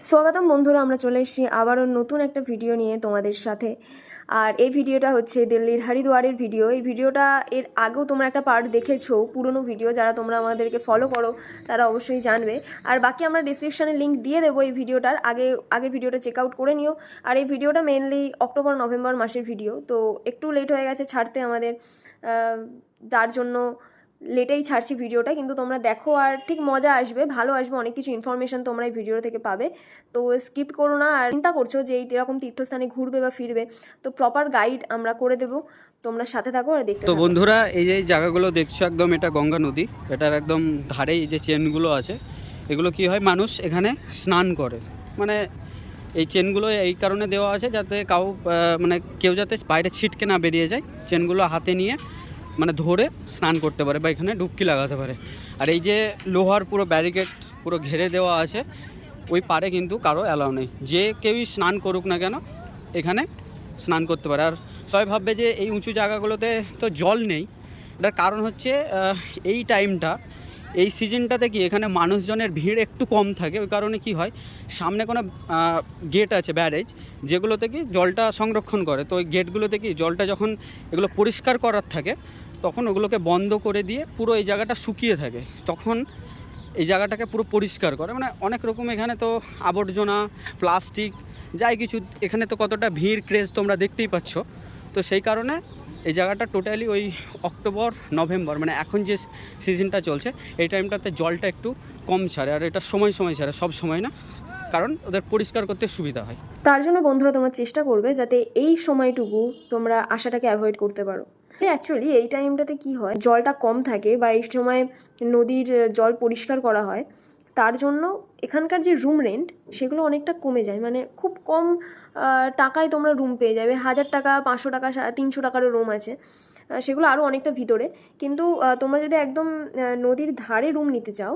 স্বাগতম বন্ধুরা, আমরা চলে এসেছি আবারও নতুন একটা ভিডিও নিয়ে তোমাদের সাথে। আর এই ভিডিওটা হচ্ছে দিল্লির হরিদ্বারের ভিডিও। এই ভিডিওটা এর আগেও তোমরা একটা পার্ট দেখেছো, পুরনো ভিডিও। যারা তোমরা আমাদেরকে ফলো করো তারা অবশ্যই জানবে। আর বাকি আমরা ডিসক্রিপশানে লিঙ্ক দিয়ে দেবো এই ভিডিওটার। আগের ভিডিওটা চেক আউট করে নিও। আর এই ভিডিওটা মেনলি অক্টোবর নভেম্বর মাসের ভিডিও, তো একটু লেট হয়ে গেছে ছাড়তে আমাদের, তার জন্য লেটেই ছাড়ছি ভিডিওটা। কিন্তু তোমরা দেখো আর ঠিক মজা আসবে, ভালো আসবে, অনেক কিছু ইনফরমেশান তোমরা এই ভিডিও থেকে পাবে। তো স্কিপ করো না। আর চিন্তা করছো যে এই এরকম তীর্থস্থানে ঘুরবে বা ফিরবে, তো প্রপার গাইড আমরা করে দেবো, তোমরা সাথে থাকো আর দেখতে তো থাকো। বন্ধুরা, এই যে জায়গাগুলো দেখছো, একদম এটা গঙ্গা নদী। এটার একদম ধারে এই যে চেনগুলো আছে, এগুলো কি হয়, মানুষ এখানে স্নান করে। মানে এই চেনগুলো এই কারণে দেওয়া আছে যাতে কেউ যাতে বাইরে ছিটকে না বেরিয়ে যায়, চেনগুলো হাতে নিয়ে মানে ধরে স্নান করতে পারে বা এখানে ডুবকি লাগাতে পারে। আর এই যে লোহার পুরো ব্যারিকেড পুরো ঘিরে দেওয়া আছে, ওই পারে কিন্তু কারো অ্যালাউ নেই। যে কেউই স্নান করুক না কেন এখানে স্নান করতে পারে। আর সবাই ভাববে যে এই উঁচু জায়গাগুলোতে তো জল নেই, এটার কারণ হচ্ছে এই টাইমটা, এই সিজনটাতে কি এখানে মানুষজনের ভিড় একটু কম থাকে। ওই কারণে কি হয়, সামনে কোনো গেট আছে, ব্যারেজ, যেগুলোতে কি জলটা সংরক্ষণ করে। তো ওই গেটগুলোতে কি জলটা যখন এগুলো পরিষ্কার করার থাকে তখন ওগুলোকে বন্ধ করে দিয়ে পুরো এই জায়গাটা শুকিয়ে থাকে, তখন এই জায়গাটাকে পুরো পরিষ্কার করে। মানে অনেক রকম এখানে তো আবর্জনা, প্লাস্টিক, যাই কিছু, এখানে তো কতটা ভিড় ক্রেজ তোমরা দেখতেই পাচ্ছ। তো সেই কারণে এই জায়গাটা টোটালি ওই অক্টোবর নভেম্বর, মানে এখন যে সিজনটা চলছে এই টাইমটাতে জলটা একটু কম ছাড়ে। আর এটা সময় সময় ছাড়ে, সব সময় না, কারণ ওদের পরিষ্কার করতে সুবিধা হয়। তার জন্য বন্ধুরা তোমরা চেষ্টা করবে যাতে এই সময়টুকু তোমরা আশাটাকে অ্যাভয়েড করতে পারো। অ্যাকচুয়ালি এই টাইমটাতে কি হয়, জলটা কম থাকে বা এই সময় নদীর জল পরিষ্কার করা হয়, তার জন্য এখানকার যে রুম রেন্ট সেগুলো অনেকটা কমে যায়। মানে খুব কম টাকায় তোমরা রুম পেয়ে যাবে। 1000 টাকা, 500 টাকা, 300 টাকারও রুম আছে, সেগুলো আরও অনেকটা ভিতরে। কিন্তু তোমরা যদি একদম নদীর ধারে রুম নিতে চাও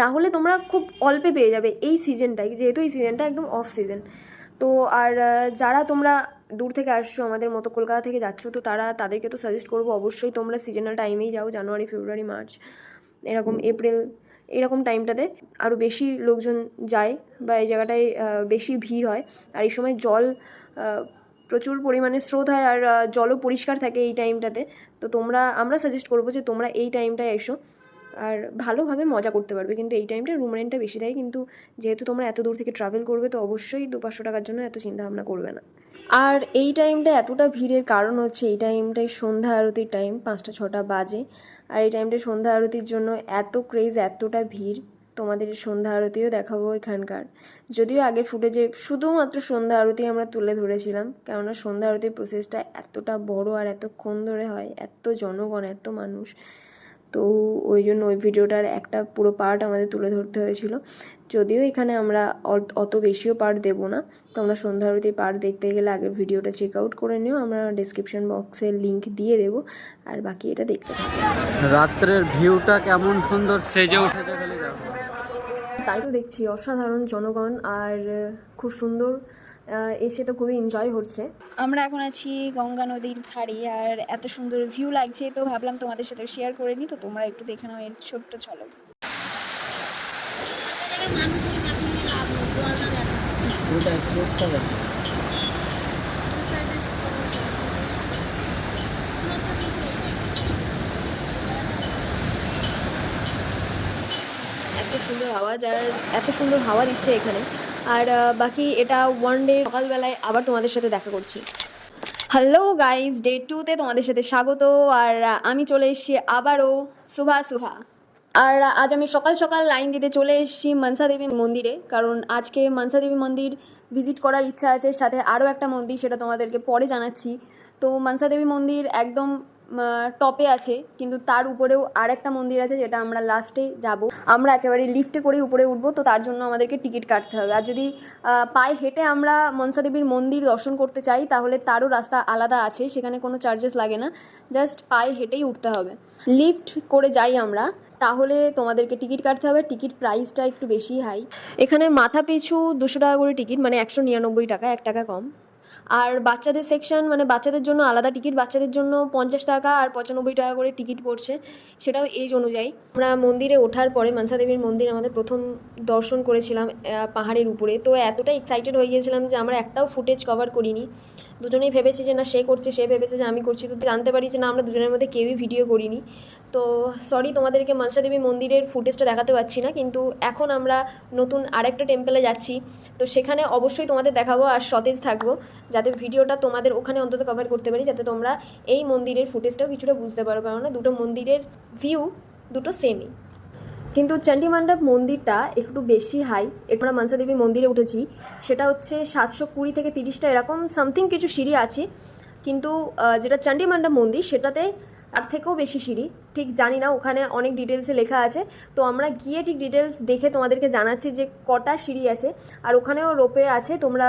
তাহলে তোমরা খুব অল্পে পেয়ে যাবে এই সিজনটাই, যেহেতু এই সিজনটা একদম অফ সিজন। তো আর যারা তোমরা দূর থেকে আসছো, আমাদের মতো কলকাতা থেকে যাচ্ছ, তো তাদেরকে তো সাজেস্ট করবো অবশ্যই তোমরা সিজনাল টাইমেই যাও। জানুয়ারি, ফেব্রুয়ারি, মার্চ, এরকম এপ্রিল, এরকম টাইমটাতে আরও বেশি লোকজন যায় বা এই জায়গাটায় বেশি ভিড় হয়। আর এই সময় জল প্রচুর পরিমাণে স্রোত হয়, আর জলও পরিষ্কার থাকে এই টাইমটাতে। তো আমরা সাজেস্ট করবো যে তোমরা এই টাইমটায় এসো আর ভালোভাবে মজা করতে পারবে। কিন্তু এই টাইমটা রুম রেন্টটা বেশি দেয়, কিন্তু যেহেতু তোমরা এত দূর থেকে ট্রাভেল করবে তো অবশ্যই 200-500 টাকার জন্য এত চিন্তাভাবনা করবে না। আর এই টাইমটা এতটা ভিড়ের কারণ হচ্ছে এই টাইমটায় সন্ধ্যা আরতির টাইম, 5টা-6টা বাজে। আর এই টাইমটা সন্ধ্যা আরতির জন্য এত ক্রেজ, এতটা ভিড়। তোমাদের সন্ধ্যা আরতিও দেখাবো এখানকার। যদিও আগের ফুটেজে শুধুমাত্র সন্ধ্যা আরতি আমরা তুলে ধরেছিলাম, কেননা সন্ধ্যা আরতির প্রসেসটা এতটা বড় আর এতক্ষণ ধরে হয়, এত জনগণ, এত মানুষ, তো ওই জন্য ওই ভিডিওটার একটা পুরো পার্ট আমাদের তুলে ধরতে হয়েছিল। যদিও এখানে আমরা অত বেশিও পার্ট দেবো না, তোমরা সন্ধ্যা আরতি পার্ট দেখতে গেলে আগের ভিডিওটা চেক আউট করে নিও, আমরা ডিসক্রিপশন বক্সে লিঙ্ক দিয়ে দেবো। আর বাকি এটা দেখতে থাকো। রাত্রের ভিউটা কেমন সুন্দর সেজে উঠেছে, খালি দেখো। তাই তো দেখছি, অসাধারণ জনগণ, আর খুব সুন্দর, এসে তো খুবই এনজয় হচ্ছে। আমরা এখন আছি গঙ্গা নদীর ধারে, আর এত সুন্দর ভিউ লাগছে, তো ভাবলাম তোমাদের সাথে শেয়ার করে নিই। তো তোমরা একটু দেখে নাও এর ছোট্ট ঝলক। এত সুন্দর আওয়াজ আর এত সুন্দর হাওয়া দিচ্ছে এখানে। আর বাকি এটা ওয়ান ডে, সকালবেলায় আবার তোমাদের সাথে দেখা করছি। হ্যালো গাইজ, ডে 2-তে তোমাদের সাথে স্বাগত। আর আমি চলে এসেছি আবারও সুভা। আর আজ আমি সকাল সকাল লাইন দিতে চলে এসেছি মনসা দেবী মন্দিরে, কারণ আজকে মনসা দেবী মন্দির ভিজিট করার ইচ্ছা আছে। সাথে আরও একটা মন্দির, সেটা তোমাদেরকে পরে জানাচ্ছি। তো মনসা দেবী মন্দির একদম টপে আছে, কিন্তু তার উপরেও আর একটা মন্দির আছে যেটা আমরা লাস্টে যাব। আমরা একেবারে লিফটে করে উপরে উঠবো, তো তার জন্য আমাদেরকে টিকিট কাটতে হবে। আর যদি পায়ে হেঁটে আমরা মনসা দেবীর মন্দির দর্শন করতে চাই তাহলে তারও রাস্তা আলাদা আছে, সেখানে কোনো চার্জেস লাগে না, জাস্ট পায়ে হেঁটেই উঠতে হবে। লিফট করে যাই আমরা তাহলে তোমাদেরকে টিকিট কাটতে হবে। টিকিট প্রাইসটা একটু বেশি হাই, এখানে মাথা পিছু 200 টাকা করে টিকিট, মানে 199 টাকা, 1 টাকা কম। আর বাচ্চাদের সেকশন মানে বাচ্চাদের জন্য আলাদা টিকিট, বাচ্চাদের জন্য 50 টাকা আর 95 টাকা করে টিকিট পড়ছে, সেটাও এজ অনুযায়ী। আমরা মন্দিরে ওঠার পরে মনসা দেবীর মন্দির আমাদের প্রথম দর্শন করেছিলাম পাহাড়ের উপরে। তো এতটা এক্সাইটেড হয়ে গিয়েছিলাম যে আমরা একটাও ফুটেজ কভার করিনি। দুজনেই ভেবেছি যে না সে করছে, সে ভেবেছে যে আমি করছি, তো জানতে পারি যে না আমরা দুজনের মধ্যে কেউই ভিডিও করিনি। তো সরি তোমাদেরকে মনসা দেবী মন্দিরের ফুটেজটা দেখাতে পারছি না, কিন্তু এখন আমরা নতুন আরেকটা টেম্পলে যাচ্ছি, তো সেখানে অবশ্যই তোমাদের দেখাবো আর সতেজ থাকবো, যাতে ভিডিওটা তোমাদের ওখানে অন্তত কভার করতে পারি, যাতে তোমরা এই মন্দিরের ফুটেজটাও কিছুটা বুঝতে পারো, কারণ দুটো মন্দিরের ভিউ দুটো সেমই। কিন্তু চণ্ডী মণ্ডপ মন্দিরটা একটু বেশি হাই। এরপর মনসা দেবী মন্দিরে উঠেছি, সেটা হচ্ছে 720 থেকে 30টা এরকম সামথিং কিছু সিঁড়ি আছে, কিন্তু যেটা চণ্ডী মণ্ডপ মন্দির সেটাতে তার থেকেও বেশি সিঁড়ি। ঠিক জানি না, ওখানে অনেক ডিটেলসে লেখা আছে, তো আমরা গিয়ে ঠিক ডিটেলস দেখে তোমাদেরকে জানাচ্ছি যে কটা সিঁড়ি আছে। আর ওখানেও রোপে আছে, তোমরা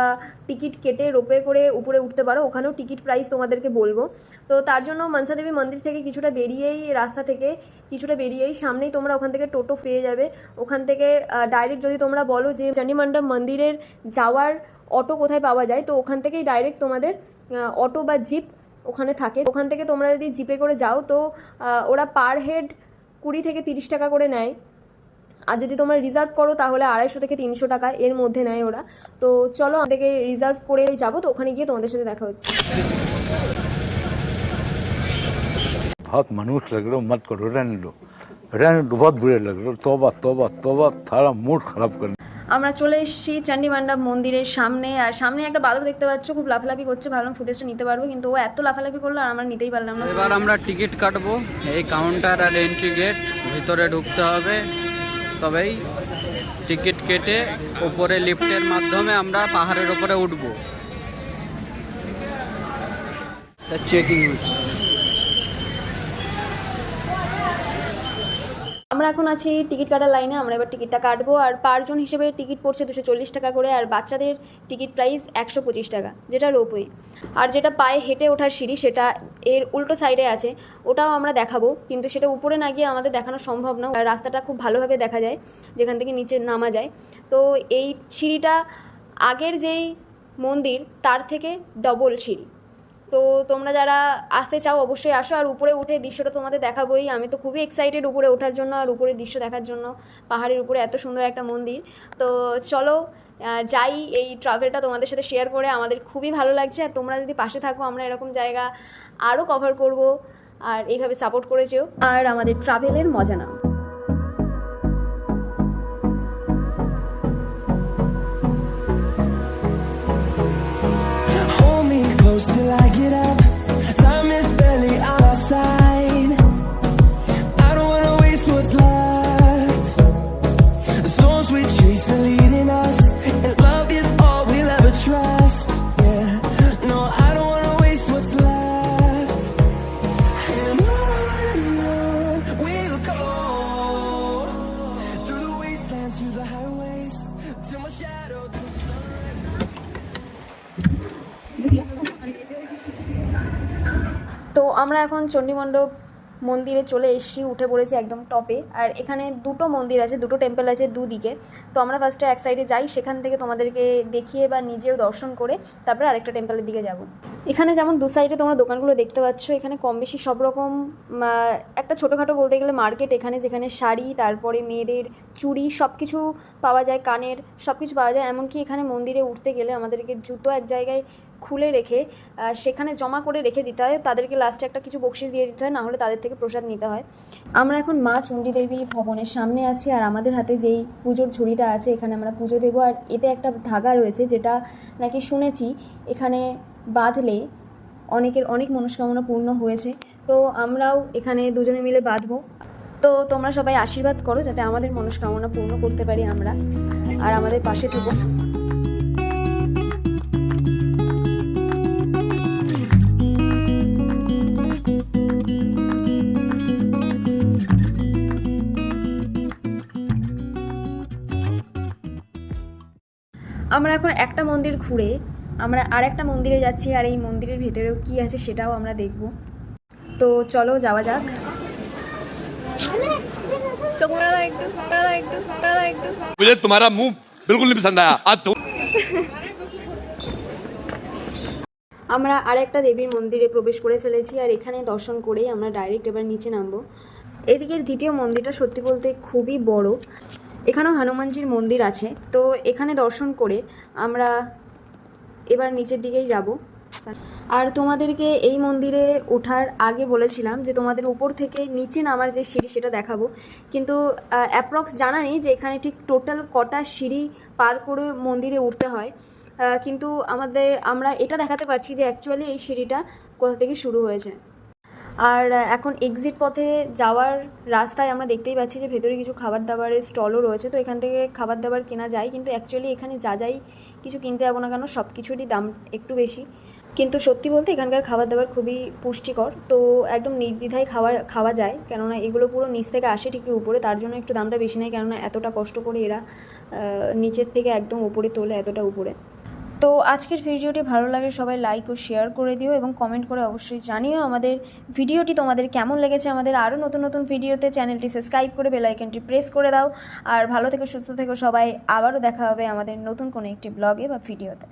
টিকিট কেটে রোপে করে উপরে উঠতে পারো, ওখানেও টিকিট প্রাইস তোমাদেরকে বলবো। তো তার জন্য মনসা দেবী মন্দির থেকে কিছুটা বেরিয়েই, রাস্তা থেকে কিছুটা বেরিয়েই সামনেই তোমরা ওখান থেকে টোটো পেয়ে যাবে। ওখান থেকে ডাইরেক্ট যদি তোমরা বলো যে চণ্ডী মণ্ডপ মন্দিরের যাওয়ার অটো কোথায় পাওয়া যায়, তো ওখান থেকেই ডাইরেক্ট তোমাদের অটো বা জিপ ওখানে থাকে। ওখান থেকে তোমরা যদি জিপে করে যাও তো ওরা পার হেড 20 থেকে 30 টাকা করে নেয়, আর যদি তোমরা রিজার্ভ করো তাহলে 250 থেকে 300 টাকা এর মধ্যে নেয় ওরা। তো চলো আমাদেরকে রিজার্ভ করে যাবো, তো ওখানে গিয়ে তোমাদের সাথে দেখা হচ্ছে। बहुत मनुष्य लग रहे हो, मत करो, रहने दो, बहुत बुरे लग रहे हो, तौबा तौबा तौबा, थारा मूड खराब कर। আমরা চলে এসেছি চণ্ডী মণ্ডপ মন্দিরের সামনে, আর সামনে একটা বাদর দেখতে পাচ্ছ, খুব লাফালাফি করছে, ভাবলাম ফুটেজটা নিতে পারবো, কিন্তু ও এত লাফালাফি করলো আর আমরা নিতেই পারলাম না। এবার আমরা টিকিট কাটবো, এই কাউন্টার আর এন্ট্রি গেট, ভিতরে ঢুকতে হবে, তবেই টিকিট কেটে ওপরে লিফটের মাধ্যমে আমরা পাহাড়ের ওপরে উঠবো। চেকিং হচ্ছে। আমরা এখন আছি টিকিট কাটার লাইনে, আমরা এবার টিকিটটা কাটবো। আর পারজন হিসেবে টিকিট পড়ছে 240 টাকা করে, আর বাচ্চাদের টিকিট প্রাইস 125 টাকা, যেটা রোপওয়ে। আর যেটা পায়ে হেঁটে ওঠার সিঁড়ি সেটা এর উল্টো সাইডে আছে, ওটাও আমরা দেখাবো, কিন্তু সেটা উপরে না গিয়ে আমাদের দেখানো সম্ভব না, রাস্তাটা খুব ভালোভাবে দেখা যায় যেখান থেকে নিচে নামা যায়। তো এই সিঁড়িটা আগের যেই মন্দির তার থেকে ডবল সিঁড়ি। তো তোমরা যারা আসতে চাও অবশ্যই আসো, আর উপরে উঠে দৃশ্যটা তোমাদের দেখাবোই। আমি তো খুবই এক্সাইটেড উপরে ওঠার জন্য আর উপরের দৃশ্য দেখার জন্য, পাহাড়ের উপরে এত সুন্দর একটা মন্দির। তো চলো যাই, এই ট্রাভেলটা তোমাদের সাথে শেয়ার করে আমাদের খুবই ভালো লাগছে। আর তোমরা যদি পাশে থাকো আমরা এরকম জায়গা আরও কভার করব, আর এইভাবে সাপোর্ট করেছো আর আমাদের ট্রাভেলের মজা নাও। Till I get up, time is barely on our side. I don't wanna waste what's left. The storms we chase are leading us, and love is all we'll ever trust. Yeah, no, I don't wanna waste what's left. And on we'll go, through the wastelands, through the highways, till my shadow turns to sun. তো আমরা এখন চণ্ডী মণ্ডপ মন্দিরে চলে এসেছি, উঠে পড়েছি একদম টপে। আর এখানে দুটো মন্দির আছে, দুটো টেম্পল আছে দুদিকে। তো আমরা ফার্স্টে এক সাইডে যাই, সেখান থেকে তোমাদেরকে দেখিয়ে বা নিজেও দর্শন করে তারপরে আরেকটা টেম্পলের দিকে যাব। এখানে যেমন দু সাইডে তোমরা দোকানগুলো দেখতে পাচ্ছ, এখানে কম বেশি সব রকম একটা ছোটোখাটো বলতে গেলে মার্কেট এখানে, যেখানে শাড়ি, তারপরে মেয়েদের চুড়ি সব কিছু পাওয়া যায়, কানের সব কিছু পাওয়া যায়। এমনকি এখানে মন্দিরে উঠতে গেলে আমাদেরকে জুতো এক জায়গায় খুলে রেখে সেখানে জমা করে রেখে দিতে হয়, তাদেরকে লাস্টে একটা কিছু বকশিস দিয়ে দিতে হয়, নাহলে তাদের থেকে প্রসাদ নিতে হয়। আমরা এখন মা চণ্ডী দেবী ভবনের সামনে আছি, আর আমাদের হাতে যেই পুজোর ঝুড়িটা আছে এখানে আমরা পুজো দেবো। আর এতে একটা ধাগা রয়েছে, যেটা নাকি শুনেছি এখানে বাঁধলে অনেকের অনেক মনস্কামনা পূর্ণ হয়েছে। তো আমরাও এখানে দুজনে মিলে বাঁধবো। তো তোমরা সবাই আশীর্বাদ করো যাতে আমাদের মনস্কামনা পূর্ণ করতে পারি আমরা, আর আমাদের পাশে থেকো। আমরা এখন একটা মন্দির ঘুরে আমরা আর একটা মন্দিরে যাচ্ছি, আর এই মন্দিরের ভেতরেও কী আছে সেটাও আমরা দেখব। তো চলো যাওয়া যাক। मुझे तुम्हारा मुंह बिल्कुल नहीं पसंद आया आज तो আমরা আরেকটা দেবীর মন্দিরে প্রবেশ করে ফেলেছি, আর এখানে দর্শন করেই আমরা ডাইরেক্ট এবার নিচে নামবো। এদিকের দ্বিতীয় মন্দিরটা সত্যি বলতে খুবই বড়, এখানেও হনুমানজির মন্দির আছে। তো এখানে দর্শন করে আমরা এবার নিচের দিকেই যাব। আর তোমাদেরকে এই মন্দিরে ওঠার আগে বলেছিলাম যে তোমাদের উপর থেকে নিচে নামার যে সিঁড়ি সেটা দেখাবো, কিন্তু অ্যাপ্রক্স জানা নেই যে এখানে ঠিক টোটাল কটা সিঁড়ি পার করে মন্দিরে উঠতে হয়, কিন্তু আমরা এটা দেখাতে পারছি যে অ্যাকচুয়ালি এই সিঁড়িটা কোথা থেকে শুরু হয়েছে। আর এখন এক্সিট পথে যাওয়ার রাস্তায় আমরা দেখতেই পাচ্ছি যে ভেতরে কিছু খাবার দাবারের স্টলও রয়েছে, তো এখান থেকে খাবার দাবার কেনা যায়। কিন্তু অ্যাকচুয়ালি এখানে যাই কিছু কিনতে যাবো না কেন, সব কিছুরই দাম একটু বেশি, কিন্তু সত্যি বলতে এখানকার খাবার দাবার খুবই পুষ্টিকর, তো একদম নির্দ্বিধায় খাওয়া যায়। কেননা এগুলো পুরো নিচ থেকে আসে ঠিকই উপরে, তার জন্য একটু দামটা বেশি নেয়, কেননা এতটা কষ্ট করে এরা নিচের থেকে একদম উপরে তোলে, এতটা উপরে। তো আজকের ভিডিওটি ভালো লাগে সবাই লাইক ও শেয়ার করে দিও, এবং কমেন্ট করে অবশ্যই জানিও আমাদের ভিডিওটি তোমাদের কেমন লেগেছে। আমাদের আরও নতুন নতুন ভিডিওতে চ্যানেলটি সাবস্ক্রাইব করে বেল আইকনটি প্রেস করে দাও। আর ভালো থেকো, সুস্থ থেকো সবাই, আবারও দেখা হবে আমাদের নতুন কোনো একটি ব্লগে বা ভিডিওতে।